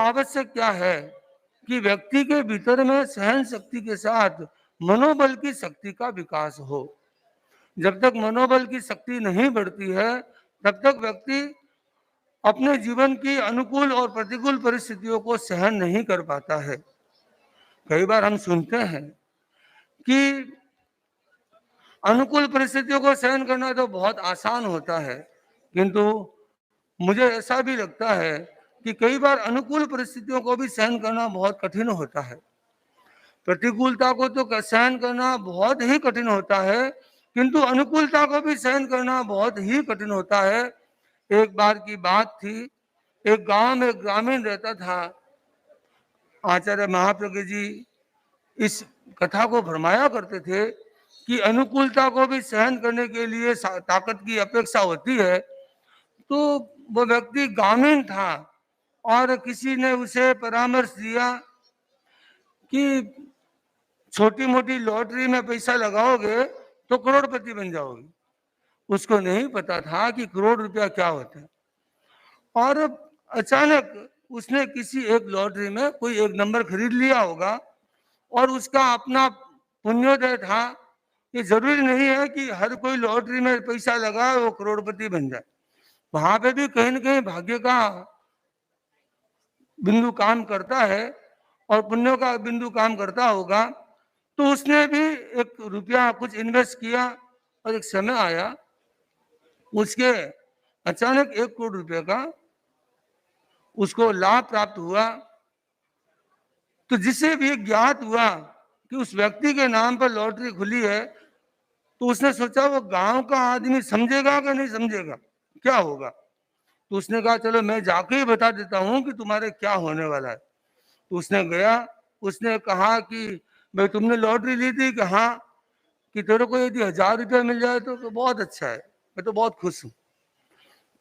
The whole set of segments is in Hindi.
आवश्यक क्या है कि व्यक्ति के भीतर में सहन शक्ति के साथ मनोबल की शक्ति का विकास हो। जब तक मनोबल की शक्ति नहीं बढ़ती है तब तक व्यक्ति अपने जीवन की अनुकूल और प्रतिकूल परिस्थितियों को सहन नहीं कर पाता है। कई बार हम सुनते हैं कि अनुकूल परिस्थितियों को सहन करना तो बहुत आसान होता है, किंतु मुझे ऐसा भी लगता है कि कई बार अनुकूल परिस्थितियों को भी सहन करना बहुत कठिन होता है। प्रतिकूलता को तो सहन करना बहुत ही कठिन होता है, किंतु अनुकूलता को भी सहन करना बहुत ही कठिन होता है। एक बार की बात थी, एक गांव में ग्रामीण रहता था। आचार्य महाप्रज्ञ जी इस कथा को फरमाया करते थे कि अनुकूलता को भी सहन करने के लिए ताकत की अपेक्षा होती है। तो वो व्यक्ति ग्रामीण था और किसी ने उसे परामर्श दिया कि छोटी मोटी लॉटरी में पैसा लगाओगे तो करोड़पति बन जाओगे। उसको नहीं पता था कि करोड़ रुपया क्या होता है। और अचानक उसने किसी एक लॉटरी में कोई एक नंबर खरीद लिया होगा और उसका अपना पुण्योदय था। ये जरूरी नहीं है कि हर कोई लॉटरी में पैसा लगाए वो करोड़पति बन जाए। वहां पे भी कहीं न कहीं भाग्य का बिंदु काम करता है और पुण्य का बिंदु काम करता होगा। तो उसने भी एक रुपया कुछ इन्वेस्ट किया और एक समय आया उसके अचानक 1 करोड़ रुपए का उसको लाभ प्राप्त हुआ। तो जिसे भी ज्ञात हुआ कि उस व्यक्ति के नाम पर लॉटरी खुली है, तो उसने सोचा वो गांव का आदमी समझेगा कि नहीं समझेगा, क्या होगा। तो उसने कहा चलो मैं जाके ही बता देता हूँ कि तुम्हारे क्या होने वाला है। तो उसने गया, उसने कहा कि भाई तुमने लॉटरी ली थी कि हाँ, कि तेरे को यदि 1000 रुपया मिल जाए तो बहुत अच्छा है, मैं तो बहुत खुश हूँ।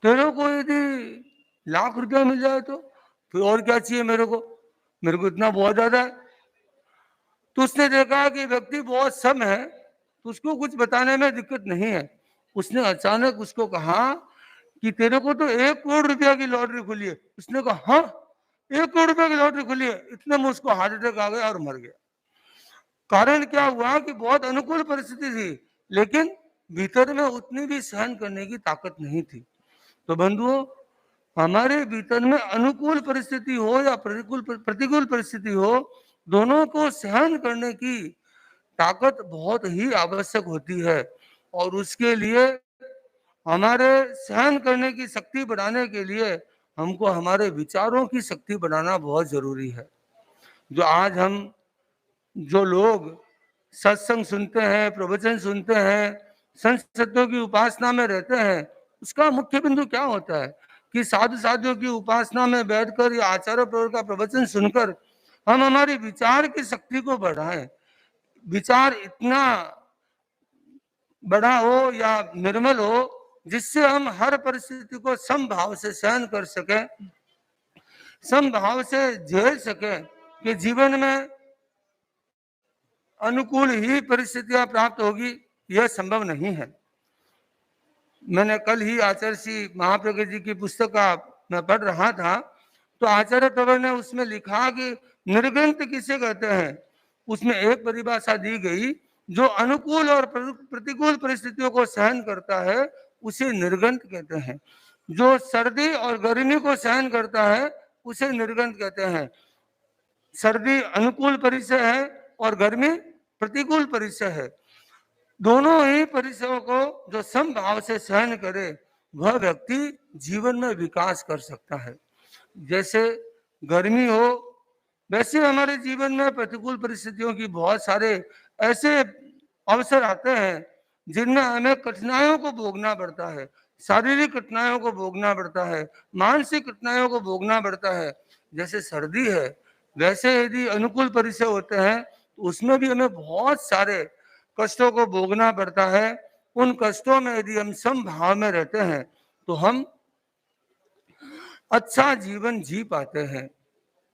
तेरे को यदि लाख रुपया मिल जाए तो फिर और क्या चाहिए मेरे को इतना बहुत ज्यादा है। तो उसने देखा कि व्यक्ति बहुत सम है तो उसको कुछ बताने में दिक्कत नहीं है। उसने अचानक उसको कहा कि तेरे को तो 1 करोड़ रुपया की लॉटरी खुली है। उसने कहा हाँ 1 करोड़ रुपया की लॉटरी खुली है। इतने में उसको हार्ट अटैक आ गया और मर गया। कारण क्या हुआ कि बहुत अनुकूल परिस्थिति थी लेकिन भीतर में उतनी भी सहन करने की ताकत नहीं थी। तो बंधुओं, हमारे भीतर में अनुकूल परिस्थिति हो या प्रतिकूल परिस्थिति हो, दोनों को सहन करने की ताकत बहुत ही आवश्यक होती है। और उसके लिए हमारे सहन करने की शक्ति बढ़ाने के लिए हमको हमारे विचारों की शक्ति बढ़ाना बहुत जरूरी है। जो आज हम जो लोग सत्संग सुनते हैं, प्रवचन सुनते हैं, संत सत्यों की उपासना में रहते हैं, उसका मुख्य बिंदु क्या होता है कि साधु साधियों की उपासना में बैठकर या आचार्य प्रवर का प्रवचन सुनकर हम हमारी विचार की शक्ति को बढ़ाएं। विचार इतना बड़ा हो या निर्मल हो जिससे हम हर परिस्थिति को समभाव से सहन कर सकें, समभाव से झेल सकें कि जीवन में अनुकूल ही परिस्थितियां प्राप्त होगी, यह संभव नहीं है। मैंने कल ही आचार्य श्री महाप्रज्ञ जी की पुस्तक का मैं पढ़ रहा था, तो आचार्य प्रवर ने उसमें लिखा कि निर्ग्रंथ किसे कहते हैं। उसमें एक परिभाषा दी गई, जो अनुकूल और प्रतिकूल परिस्थितियों को सहन करता है उसे निर्ग्रंथ कहते हैं। जो सर्दी और गर्मी को सहन करता है उसे निर्ग्रंथ कहते हैं। सर्दी अनुकूल परिसर है और गर्मी प्रतिकूल परिसर है। दोनों ही परिसरों को जो समभाव से सहन करे वह व्यक्ति जीवन में विकास कर सकता है। जैसे गर्मी हो वैसे हमारे जीवन में प्रतिकूल परिस्थितियों की बहुत सारे ऐसे अवसर आते हैं जिनमें हमें कठिनाइयों को भोगना पड़ता है, शारीरिक कठिनाइयों को भोगना पड़ता है, मानसिक कठिनाइयों को भोगना पड़ता है। जैसे सर्दी है वैसे यदि अनुकूल परिसर होते हैं तो उसमें भी हमें बहुत सारे कष्टों को भोगना पड़ता है। उन कष्टों में यदि हम समभाव में रहते हैं तो हम अच्छा जीवन जी पाते हैं।